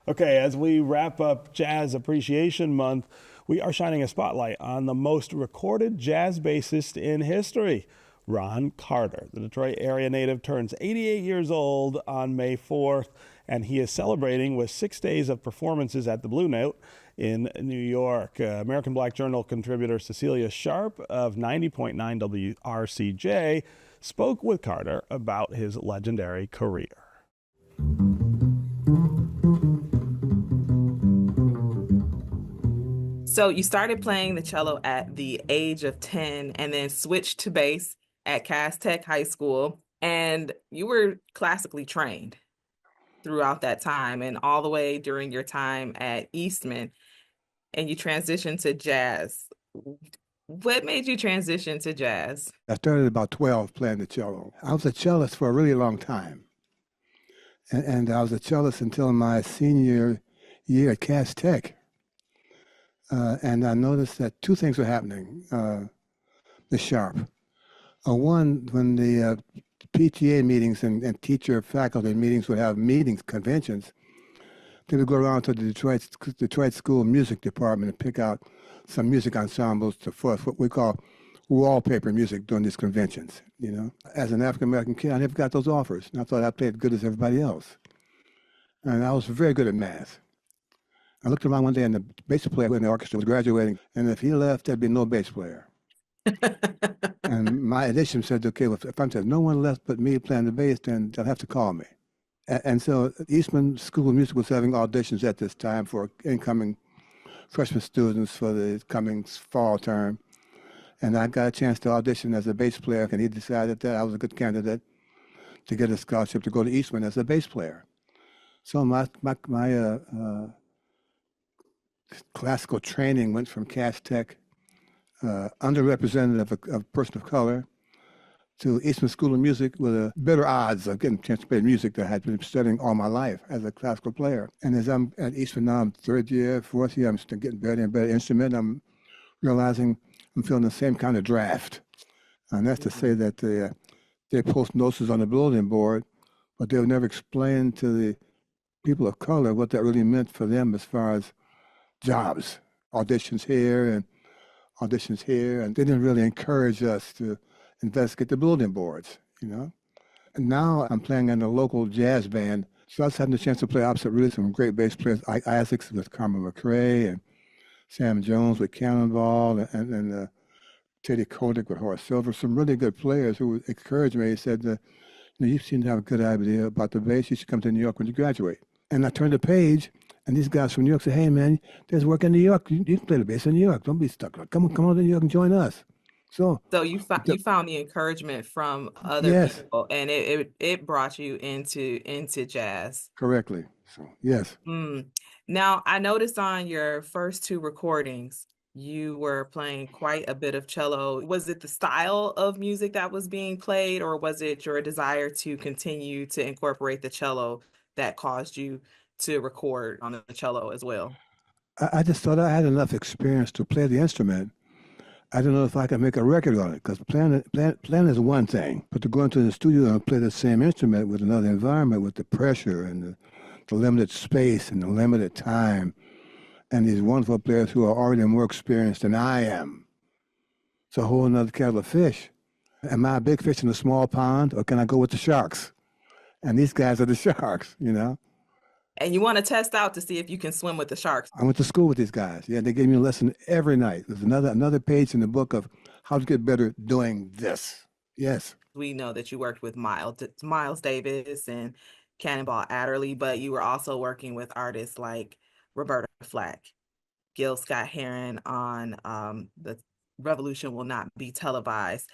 Okay, as we wrap up Jazz Appreciation Month, we are shining a spotlight on the most recorded jazz bassist in history, Ron Carter. The Detroit area native turns 88 years old on May 4th, and he is celebrating with 6 days of performances at the Blue Note in New York. American Black Journal contributor Cecelia Sharpe of 90.9 WRCJ spoke with Carter about his legendary career. So you started playing the cello at the age of 10 and then switched to bass at Cass Tech High School. And you were classically trained throughout that time and all the way during your time at Eastman. And you transitioned to jazz. What made you transition to jazz? I started at about 12 playing the cello. I was a cellist for a really long time. And I was a cellist until my senior year at Cass Tech. And I noticed that two things were happening, Ms. Sharpe. One, when the PTA meetings and teacher faculty meetings would have conventions, they would go around to the Detroit School Music Department and pick out some music ensembles for what we call wallpaper music during these conventions, you know. As an African-American kid, I never got those offers. And I thought I played as good as everybody else. And I was very good at math. I looked around one day and the bass player in the orchestra was graduating. And if he left, there'd be no bass player. And my edition said, okay, well, if there's no one left but me playing the bass, then they'll have to call me. And so Eastman School of Music was having auditions at this time for incoming freshman students for the coming fall term. And I got a chance to audition as a bass player, and he decided that I was a good candidate to get a scholarship to go to Eastman as a bass player. So my classical training went from Cass Tech, underrepresented of a person of color, to Eastman School of Music with better odds of getting a chance to play music that I had been studying all my life as a classical player. And as I'm at Eastman now, I'm third year, fourth year, I'm still getting better and better instrument. I'm realizing I'm feeling the same kind of draft. And that's to say that they post notices on the bulletin board, but they would never explain to the people of color what that really meant for them as far as jobs, auditions here and auditions here. And they didn't really encourage us to investigate the bulletin boards, you know. And now I'm playing in a local jazz band. So I was having the chance to play opposite really some great bass players, Ike Isaacs with Carmen McRae and Sam Jones with Cannonball and Teddy Kotick with Horace Silver, some really good players who encouraged me. He said, you seem to have a good idea about the bass. You should come to New York when you graduate. And I turned the page, and these guys from New York said, hey, man, there's work in New York. You can play the bass in New York. Don't be stuck. Come on to New York and join us. So you found the encouragement from other people, and it brought you into jazz. Correctly. So yes. Now I noticed on your first two recordings, you were playing quite a bit of cello. Was it the style of music that was being played, or was it your desire to continue to incorporate the cello that caused you to record on the cello as well? I just thought I had enough experience to play the instrument. I don't know if I could make a record on it, because playing is one thing, but to go into the studio and play the same instrument with another environment, with the pressure and the limited space and the limited time, and these wonderful players who are already more experienced than I am, it's a whole other kettle of fish. Am I a big fish in a small pond, or can I go with the sharks? And these guys are the sharks, you know? And you want to test out to see if you can swim with the sharks. I went to school with these guys. Yeah, they gave me a lesson every night. There's another page in the book of how to get better doing this. Yes. We know that you worked with Miles Davis and Cannonball Adderley, but you were also working with artists like Roberta Flack, Gil Scott-Heron on The Revolution Will Not Be Televised.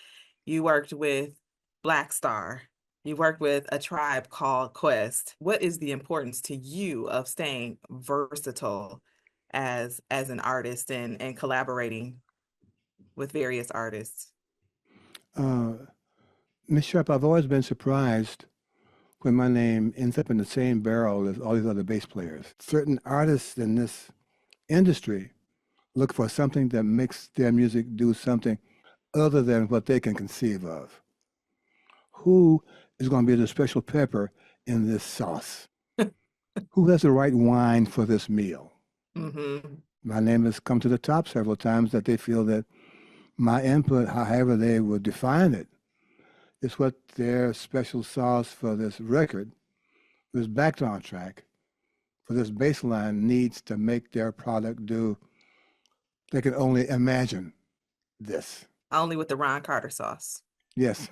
You worked with Black Star. You worked with A Tribe Called Quest. What is the importance to you of staying versatile as an artist and collaborating with various artists? Ms. Sharpe, I've always been surprised when my name ends up in the same barrel as all these other bass players. Certain artists in this industry look for something that makes their music do something other than what they can conceive of. Who is going to be the special pepper in this sauce? Who has the right wine for this meal? Mm-hmm. My name has come to the top several times that they feel that my input, however they would define it, is what their special sauce for this record, this background track, for this bass line needs to make their product do. They can only imagine this. Only with the Ron Carter sauce. Yes.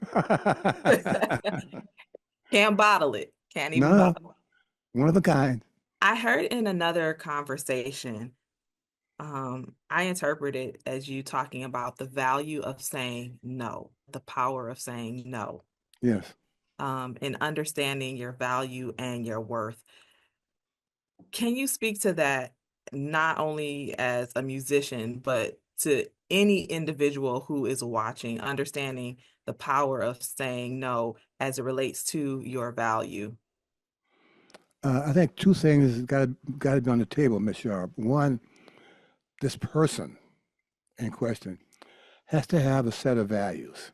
Can't bottle it. Can't even No, bottle it. one of a kind. I heard in another conversation, I interpret it as you talking about the value of saying no, the power of saying no, Yes. and understanding your value and your worth. Can you speak to that not only as a musician, but to any individual who is watching, understanding the power of saying no as it relates to your value? I think two things got to be on the table, Miss Sharpe. One, this person in question has to have a set of values.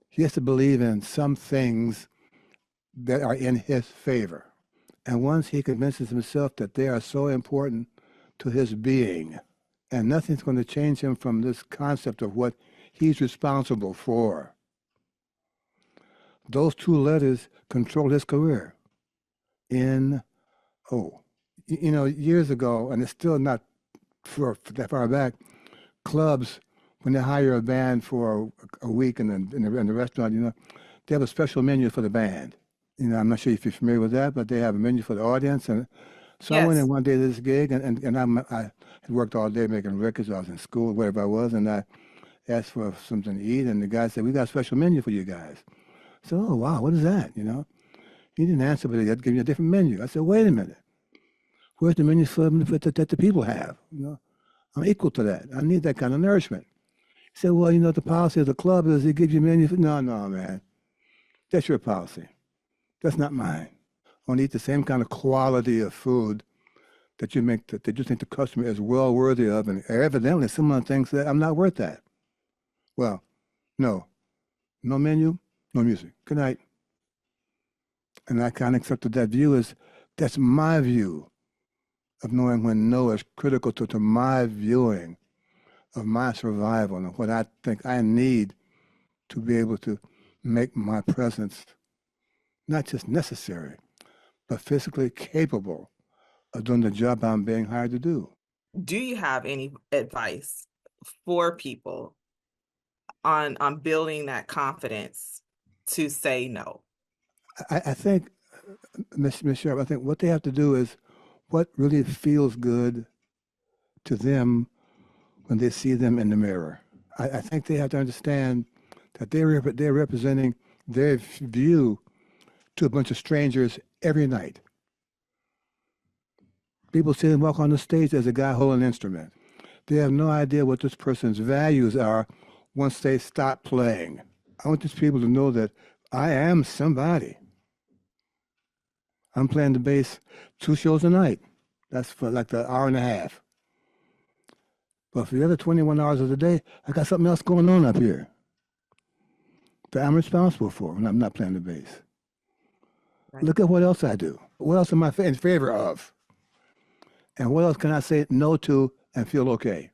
He has to believe in some things that are in his favor. And once he convinces himself that they are so important to his being, and nothing's going to change him from this concept of what he's responsible for, those two letters control his career. N-O. You know, years ago, and it's still not for that far back, clubs, when they hire a band for a week in the restaurant, you know, they have a special menu for the band. You know, I'm not sure if you're familiar with that, but they have a menu for the audience. And so I went in Yes. one day to this gig, and I had worked all day making records. I was in school, wherever I was, and I asked for something to eat, and the guy said, "We got a special menu for you guys." I said, "Oh, wow, what is that?" You know, he didn't answer, but he had given me a different menu. I said, "Wait a minute, where's the menu that the people have? You know, I'm equal to that. I need that kind of nourishment." He said, "Well, you know, the policy of the club is it gives you menu." No, man, that's your policy. That's not mine. I want to eat the same kind of quality of food that you make that you think the customer is well worthy of, and evidently someone thinks that I'm not worth that. Well, no menu, no music. Good night. And I kind of accepted that view as that's my view of knowing when no is critical to my viewing of my survival and what I think I need to be able to make my presence not just necessary, but physically capable of doing the job I'm being hired to do. Do you have any advice for people on building that confidence to say no? I think, Miss Sharpe, I think what they have to do is what really feels good to them when they see them in the mirror. I think they have to understand that they're representing their view to a bunch of strangers every night. People see them walk on the stage as a guy holding an instrument. They have no idea what this person's values are once they stop playing. I want these people to know that I am somebody. I'm playing the bass 2 shows a night. That's for like the hour and a half. But for the other 21 hours of the day, I got something else going on up here that I'm responsible for when I'm not playing the bass. Right. Look at what else I do. What else am I in favor of? And what else can I say no to and feel okay?